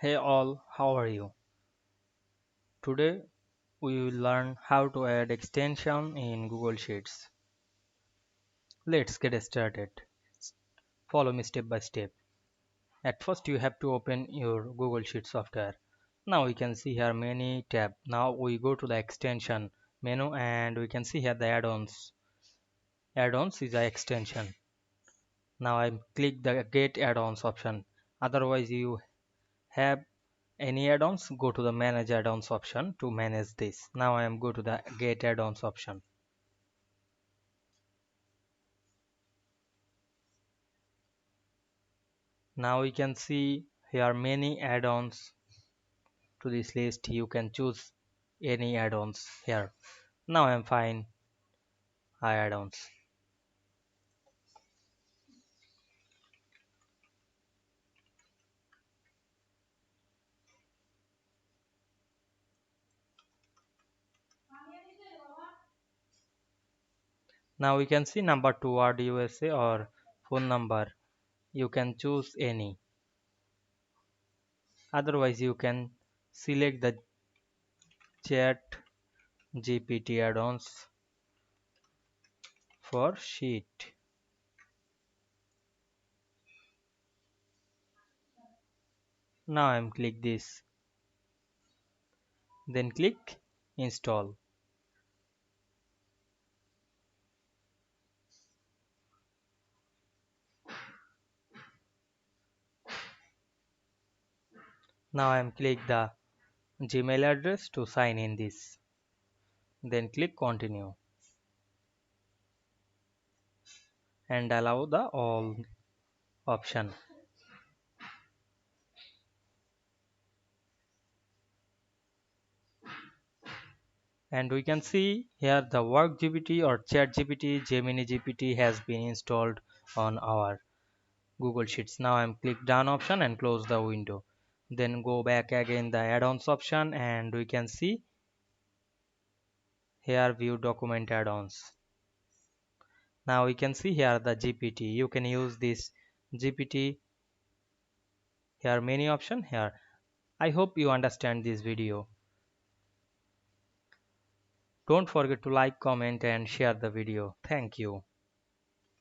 Hey all, how are you? Today we will learn how to add extension in Google Sheets. Let's get started. Follow me step by step. At first you have to open your Google Sheets software. Now we can see here many tab. Now we go to the extension menu and we can see here the add-ons. Add-ons is an extension. Now I click the get add-ons option. Otherwise you have any add-ons, go to the manage add-ons option to manage this. Now I am go to the get add-ons option. Now we can see here many add-ons to this list. You can choose any add-ons here. Now I am fine add-ons. Now we can see number 2 word USA or phone number. You can choose any. Otherwise you can select the chat GPT add-ons for sheet. Now I am click this. Then click install. Now I am click the Gmail address to sign in this. Then click continue and allow the all option. And we can see here the work GPT or chat GPT, Gemini GPT has been installed on our Google Sheets. Now I'm click done option and close the window. Then go back again the add-ons option and we can see here view document add-ons. Now we can see here the GPT. You can use this GPT here many option here. I hope you understand this video. Don't forget to like, comment and share the video. Thank you.